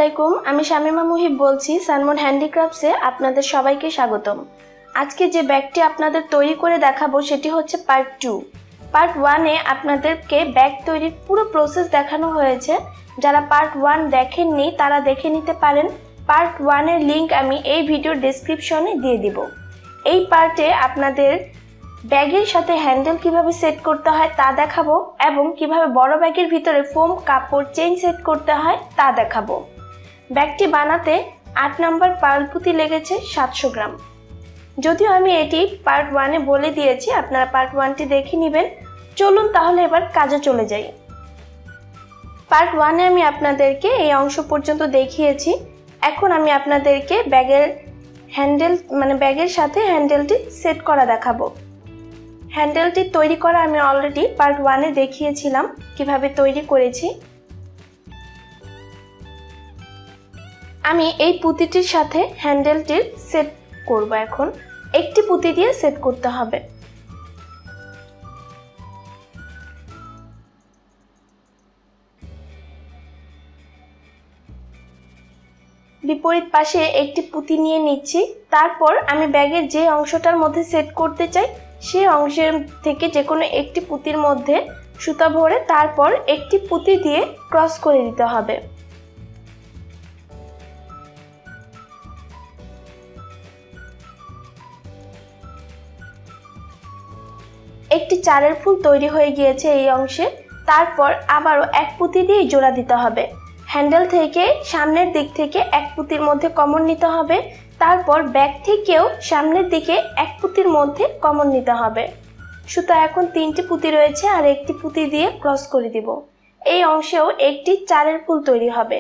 আলাইকুম, আমি শামিমা মুহিব বলছি সানমুন হ্যান্ডিক্রাফটসে আপনাদের সবাইকে স্বাগতম। আজকে যে ব্যাগটি আপনাদের তৈরি করে দেখাবো সেটি হচ্ছে পার্ট 2। পার্ট 1-এ আপনাদেরকে ব্যাগ তৈরির পুরো প্রসেস দেখানো হয়েছে। যারা পার্ট 1 দেখেননি তারা দেখে নিতে পারেন। পার্ট 1-এর লিংক আমি এই ভিডিওর ডেসক্রিপশনে দিয়ে দিব। এই পার্টে আপনাদের ব্যাগের সাথে হ্যান্ডেল কিভাবে সেট করতে হয় তা দেখাবো এবং কিভাবে বড় ব্যাগের ভিতরে ফোম কাপড় চেইন সেট করতে হয় তা দেখাবো। ব্যাগটি বানাতে 8 নম্বর পার্ল পুঁতি লেগেছে 700 গ্রাম। যদিও আমি এটি পার্ট 1-এ বলে দিয়েছি, আপনারা পার্ট 1টি দেখে নেবেন। চলুন তাহলে এবার কাজে চলে যাই। পার্ট 1-এ আমি আপনাদেরকে এই অংশ পর্যন্ত দেখিয়েছি। এখন আমি আপনাদেরকে ব্যাগের হ্যান্ডেল ব্যাগের সাথে হ্যান্ডেলটি সেট করা দেখাবো। হ্যান্ডেলটি তৈরি করা আমি অলরেডি পার্ট 1-এ দেখিয়েছিলাম কিভাবে তৈরি করেছি। আমি এই পুঁতিটির সাথে হ্যান্ডেলটির সেট করব। এখন একটি পুঁতি দিয়ে সেট করতে হবে। বিপরীত পাশে একটি পুঁতি নিয়ে নিচ্ছি। তারপর আমি ব্যাগের যে অংশটার মধ্যে সেট করতে চাই সেই অংশের থেকে যে কোনো একটি পুঁতির মধ্যে সুতা ভরে তারপর একটি পুঁতি দিয়ে ক্রস করে দিতে হবে। একটি চারের ফুল তৈরি হয়ে গিয়েছে এই অংশে। তারপর আবারও এক পুঁতি দিয়ে জোড়া দিতে হবে। হ্যান্ডেল থেকে সামনের দিক থেকে এক পুঁতির মধ্যে কমন নিতে হবে। তারপর ব্যাক থেকেও সামনের দিকে এক পুঁতির মধ্যে কমন নিতে হবে। সুতা এখন 3টি পুঁতি রয়েছে আর একটি পুঁতি দিয়ে ক্রস করে দিব। এই অংশেও একটি চারের ফুল তৈরি হবে।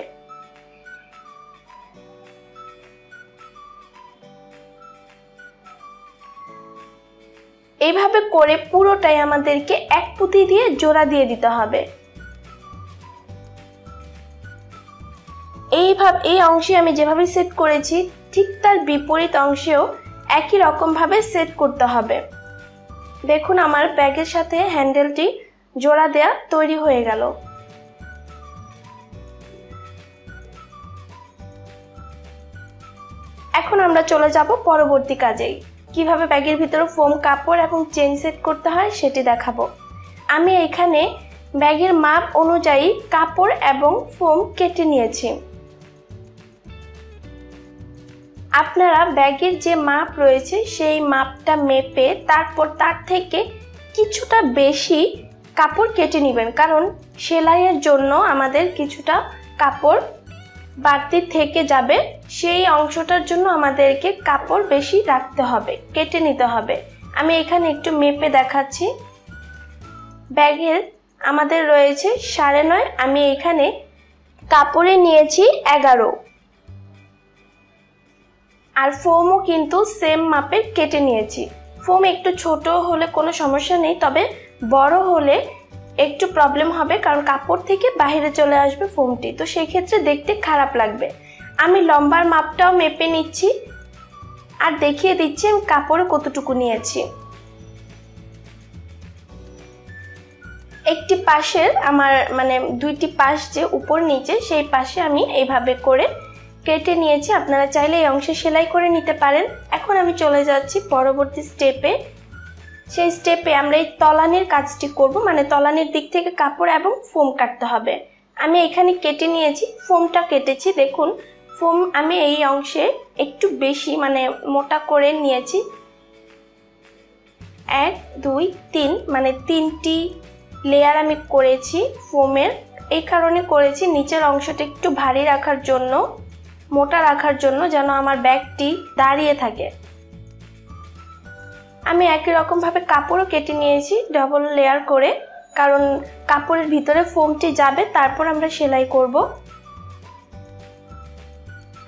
এইভাবে করে পুরোটাই আমাদেরকে এক পুঁতি দিয়ে জোড়া দিয়ে দিতে হবে। এই অংশে আমি যেভাবে সেট করেছি ঠিক তার বিপরীত অংশেও একই রকম ভাবে সেট করতে হবে। দেখুন আমার ব্যাগের সাথে হ্যান্ডেলটি জোড়া দেয়া তৈরি হয়ে গেল। এখন আমরা চলে যাব পরবর্তী কাজে। কিভাবে ব্যাগের ভিতরে ফোম কাপড় এবং চেন সেট করতে হয় সেটি দেখাবো। আমি এখানে ব্যাগের মাপ অনুযায়ী কাপড় এবং ফোম কেটে নিয়েছি। আপনারা ব্যাগের যে মাপ রয়েছে সেই মাপটা মেপে তারপর তার থেকে কিছুটা বেশি কাপড় কেটে নেবেন, কারণ সেলাইয়ের জন্য আমাদের কিছুটা কাপড় বাড়তি থেকে যাবে। সেই অংশটার জন্য আমাদেরকে কাপড় বেশি রাখতে হবে, কেটে নিতে হবে। আমি এখানে একটু মেপে দেখাচ্ছি। ব্যাগের আমাদের রয়েছে 9.5, আমি এখানে কাপড়ে নিয়েছি 11। আর ফোমও কিন্তু সেম মাপে কেটে নিয়েছি। ফোম একটু ছোট হলে কোনো সমস্যা নেই, তবে বড় হলে একটু প্রবলেম হবে, কারণ কাপড় থেকে বাইরে চলে আসবে ফোমটি, তো সেই ক্ষেত্রে দেখতে খারাপ লাগবে। আমি লম্বার মাপটাও মেপে নিচ্ছি আর দেখিয়ে দিচ্ছি আমি কাপড়ে কতটুকু নিয়েছি। একটি পাশের আমার দুইটি পাশ যে উপর নিচে সেই পাশে আমি এইভাবে করে কেটে নিয়েছি। আপনারা চাইলে এই অংশে সেলাই করে নিতে পারেন। এখন আমি চলে যাচ্ছি পরবর্তী স্টেপে। সেই স্টেপে আমরা এই তলানির কাজটি করব, তলানির দিক থেকে কাপড় এবং ফোম কাটতে হবে। আমি এখানে কেটে নিয়েছি, ফোমটা কেটেছি। দেখুন ফোম আমি এই অংশে একটু বেশি মোটা করে নিয়েছি। 1 2 3 3টি লেয়ার আমি করেছি ফোমের। এই কারণে করেছি নিচের অংশটা একটু ভারী রাখার জন্য, মোটা রাখার জন্য, যেন আমার ব্যাগটি দাঁড়িয়ে থাকে। আমি একই রকম ভাবে কাপড়ও কেটে নিয়েছি ডাবল লেয়ার করে, কারণ কাপড়ের ভিতরে ফোমটি যাবে, তারপর আমরা সেলাই করব।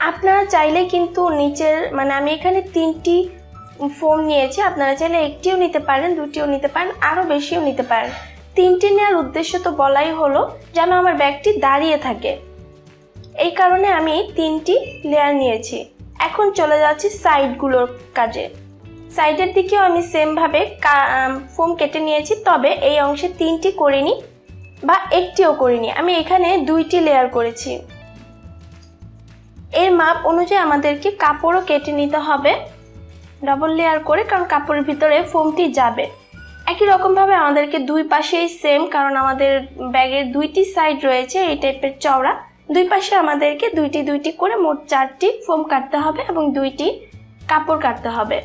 আপনারা চাইলে কিন্তু নিচের আমি এখানে 3টি ফোম নিয়েছি, আপনারা চাইলে একটিও নিতে পারেন, দুটিও নিতে পারেন, আরো বেশিও নিতে পারেন। 3টি নেওয়ার উদ্দেশ্য তো বলাই হলো যেন আমার ব্যাগটি দাঁড়িয়ে থাকে, এই কারণে আমি 3টি লেয়ার নিয়েছি। এখন চলে যাচ্ছি সাইডগুলোর কাজে। সাইডের দিকেও আমি সেম ভাবে ফোম কেটে নিয়েছি, তবে এই অংশে 3টি করিনি বা একটিও করিনি, আমি এখানে 2টি লেয়ার করেছি। মাপ অনুযায়ী আমাদেরকে কাপড়ও কেটে নিতে হবে ডাবল লেয়ার করে, কারণ কাপড়ের ভিতরে ফোমটি যাবে। একই রকমভাবে আমাদেরকে দুই পাশেই সেম, কারণ আমাদের ব্যাগের দুইটি সাইড রয়েছে এই টাইপের চওড়া, দুই পাশে আমাদেরকে দুইটি করে মোট 4টি ফোম কাটতে হবে এবং 2টি কাপড় কাটতে হবে।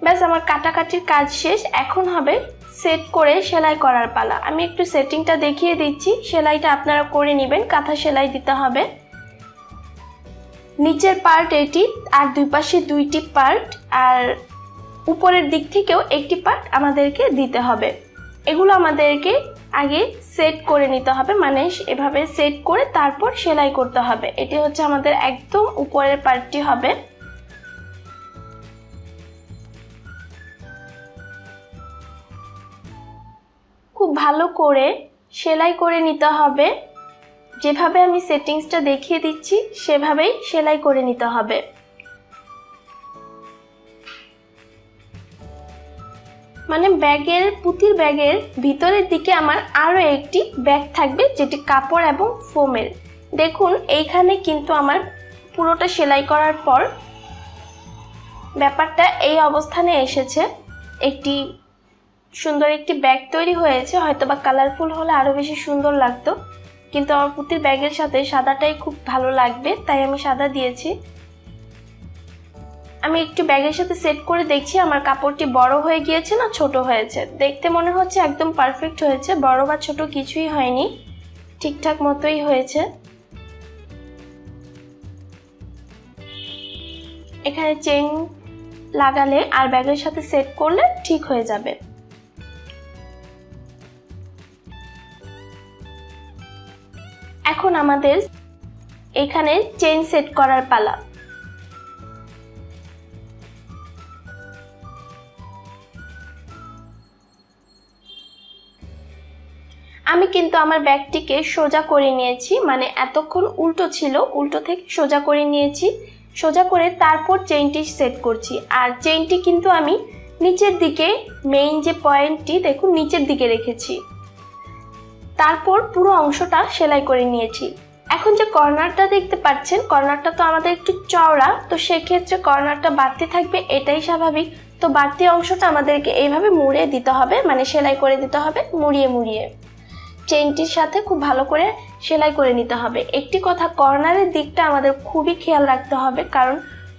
ব্যাস আমার কাটাকাটির কাজ শেষ। এখন হবে সেট করে সেলাই করার পালা। আমি একটু সেটিংটা দেখিয়ে দিচ্ছি, সেলাইটা আপনারা করে নেবেন। কাঁথা সেলাই দিতে হবে, নিচের পার্ট এটি, আর দুই পাশে 2টি পার্ট, আর উপরের দিক থেকেও একটি পার্ট আমাদেরকে দিতে হবে। এগুলো আমাদেরকে আগে সেট করে নিতে হবে, মানে এভাবে সেট করে তারপর সেলাই করতে হবে। এটি হচ্ছে আমাদের একদম উপরের পার্টটি হবে। খুব ভালো করে সেলাই করে নিতে হবে, যেভাবে আমি সেটিংসটা দেখিয়ে দিচ্ছি সেভাবেই সেলাই করে নিতে হবে। মানে পুঁতির ব্যাগের ভিতরের দিকে আমার আরো একটি ব্যাগ থাকবে, যেটি কাপড় এবং ফোমের। দেখুন এইখানে কিন্তু আমার পুরোটা সেলাই করার পর ব্যাপারটা এই অবস্থানে এসেছে। একটি সুন্দর একটি ব্যাগ তৈরি হয়েছে, হয়তোবা কালারফুল হলে আরো বেশি সুন্দর লাগতো, কিন্তু আমার পুঁতির ব্যাগের সাথে সাদাটাই খুব ভালো লাগবে, তাই আমি সাদা দিয়েছি। আমি একটু ব্যাগের সাথে সেট করে দেখছি আমার কাপড়টি বড় হয়ে গিয়েছে না ছোট হয়েছে। দেখতে মনে হচ্ছে একদম পারফেক্ট হয়েছে, বড় বা ছোট কিছুই হয়নি, ঠিকঠাক মতোই হয়েছে। এখানে চেইন লাগালে আর ব্যাগের সাথে সেট করলে ঠিক হয়ে যাবে। এখন আমাদের এখানে চেইন সেট করার পালা। আমি কিন্তু আমার ব্যাগটিকে সোজা করে নিয়েছি, মানে এতক্ষণ উল্টো ছিল, উল্টো থেকে সোজা করে নিয়েছি। সোজা করে তারপর চেইনটি সেট করছি, আর চেইনটি কিন্তু আমি নিচের দিকে, মেইন যে পয়েন্টটি দেখুন নিচের দিকে রেখেছি, তারপর পুরো অংশটা সেলাই করে নিয়েছি। এখন যে কর্নারটা দেখতে পাচ্ছেন, কর্নারটা তো আমাদের একটু চওড়া, তো সেক্ষেত্রে কর্নারটা বাড়তি থাকবে, এটাই স্বাভাবিক। তো বাড়তি অংশটা আমাদেরকে এইভাবে মুড়িয়ে দিতে হবে, মানে সেলাই করে দিতে হবে মুড়িয়ে। চেইনটির সাথে খুব ভালো করে সেলাই করে নিতে হবে। একটি কথা, কর্নারের দিকটা আমাদের খুবই খেয়াল রাখতে হবে, কারণ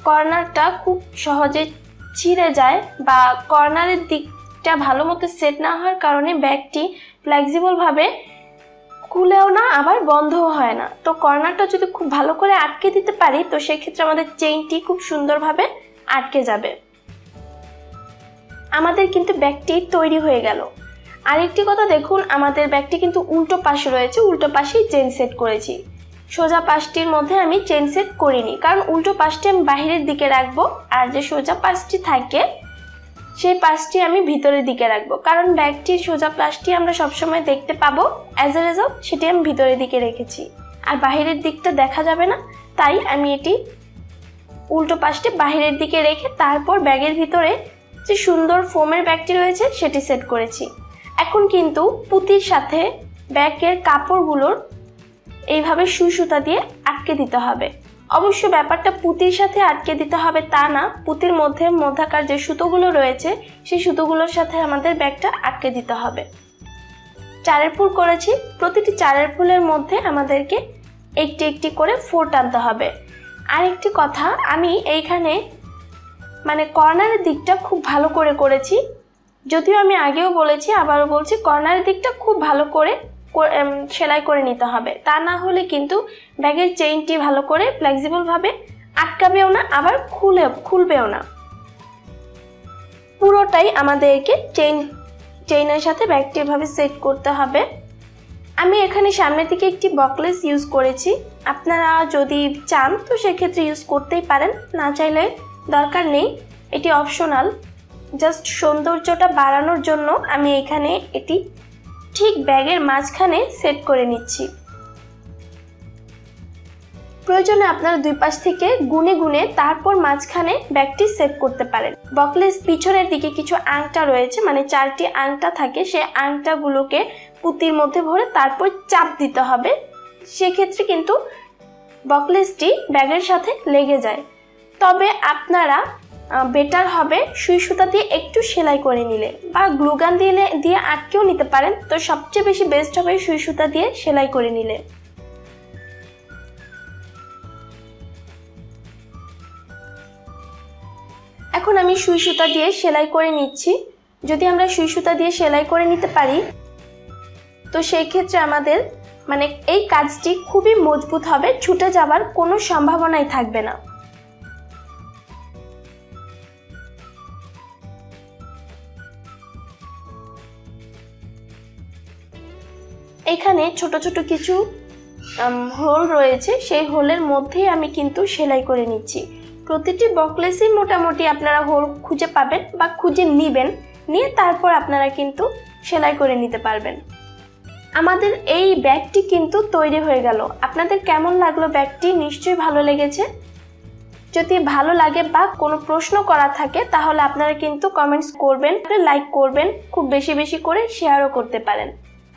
কর্নারটা খুব সহজে ছিঁড়ে যায়, বা কর্নারের দিকটা ভালো মতো সেট না হওয়ার কারণে ব্যাগটি ফ্লেক্সিবল ভাবে খুলেও না আবার বন্ধও হয় না। তো কর্নারটা যদি খুব ভালো করে আটকে দিতে পারি, তো সেক্ষেত্রে আমাদের চেইনটি খুব সুন্দরভাবে আটকে যাবে। আমাদের কিন্তু ব্যাগটি তৈরি হয়ে গেল। আরেকটি কথা দেখুন, আমাদের ব্যাগটি কিন্তু উল্টো পাশে রয়েছে, উল্টো পাশেই চেইন সেট করেছি। সোজা পাশটির মধ্যে আমি চেইন সেট করিনি, কারণ উল্টো পাশটি আমি বাহিরের দিকে রাখবো, আর যে সোজা পাশটি থাকে সেই পাশটি আমি ভিতরের দিকে রাখবো, কারণ ব্যাগটির সোজা পাশটি আমরা সবসময় দেখতে পাবো। অ্যাজ এ রেজাল্ট সেটি আমি ভিতরের দিকে রেখেছি, আর বাহিরের দিকটা দেখা যাবে না, তাই আমি এটি উল্টো পাশটি বাহিরের দিকে রেখে তারপর ব্যাগের ভিতরে যে সুন্দর ফোমের ব্যাগটি রয়েছে সেটি সেট করেছি। এখন কিন্তু পুঁতির সাথে ব্যাগের কাপড়গুলোর এইভাবে সুতা দিয়ে আটকে দিতে হবে। অবশ্য ব্যাপারটা পুঁতির সাথে আটকে দিতে হবে তা না, পুঁতির মধ্যাকার যে সুতোগুলো রয়েছে সেই সুতোগুলোর সাথে আমাদের ব্যাগটা আটকে দিতে হবে। চারের ফুল করেছি, প্রতিটি চারের ফুলের মধ্যে আমাদেরকে একটি করে ফোর টানতে হবে। আরেকটি কথা, আমি এইখানে মানে কর্নারের দিকটা খুব ভালো করে করেছি, যদিও আমি আগেও বলেছি আবারও বলছি, কর্নারের দিকটা খুব ভালো করে সেলাই করে নিতে হবে, তা না হলে কিন্তু ব্যাগের চেইনটি ভালো করে ফ্লেক্সিবল ভাবে আটকাবেও না, আবার খুলবেও না। পুরোটাই আমাদেরকে চেইনের সাথে ব্যাগটি এভাবে সেট করতে হবে। আমি এখানে সামনের দিকে একটি বকলেস ইউজ করেছি, আপনারা যদি চান তো সেক্ষেত্রে ইউজ করতেই পারেন, না চাইলে দরকার নেই, এটি অপশনাল। জাস্ট সৌন্দর্যটা বাড়ানোর জন্য আমি এখানে এটি ঠিক ব্যাগের মাঝখানে সেট করে নিচ্ছি। প্রয়োজনে আপনারা দুই পাশ থেকে গুনে তারপর মাঝখানে ব্যাগটি সেট করতে পারেন। বকলেস পিছনের দিকে কিছু আংটা রয়েছে, মানে 4টি আংটা থাকে, সেই আংটাগুলোকে পুঁতির মধ্যে ভরে তারপর চাপ দিতে হবে। সেক্ষেত্রে কিন্তু বকলেসটি ব্যাগের সাথে লেগে যায়। তবে আপনারা বেটার হবে সুই সুতা দিয়ে একটু সেলাই করে নিলে, বা গ্লুগান দিয়ে আটকেও নিতে পারেন। তো সবচেয়ে বেশি বেস্ট হবে সুই সুতা দিয়ে সেলাই করে নিলে। এখন আমি সুই সুতা দিয়ে সেলাই করে নিচ্ছি। যদি আমরা সুই সুতা দিয়ে সেলাই করে নিতে পারি তো সেই ক্ষেত্রে আমাদের এই কাজটি খুবই মজবুত হবে, ছুটে যাওয়ার কোনো সম্ভাবনাই থাকবে না। এখানে ছোট ছোট কিছু হোল রয়েছে, সেই হোলের মধ্যেই আমি কিন্তু সেলাই করে নিচ্ছি। প্রতিটি বকলেসই মোটামুটি আপনারা হোল খুঁজে পাবেন বা খুঁজে নিবেন, নিয়ে তারপর আপনারা কিন্তু সেলাই করে নিতে পারবেন। আমাদের এই ব্যাগটি কিন্তু তৈরি হয়ে গেল। আপনাদের কেমন লাগলো ব্যাগটি? নিশ্চয়ই ভালো লেগেছে। যদি ভালো লাগে বা কোনো প্রশ্ন করা থাকে তাহলে আপনারা কিন্তু কমেন্টস করবেন, লাইক করবেন, খুব বেশি বেশি করে শেয়ারও করতে পারেন।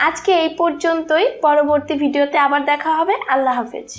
আজকে এই পর্যন্তই, পরবর্তী ভিডিওতে আবার দেখা হবে। আল্লাহ হাফেজ।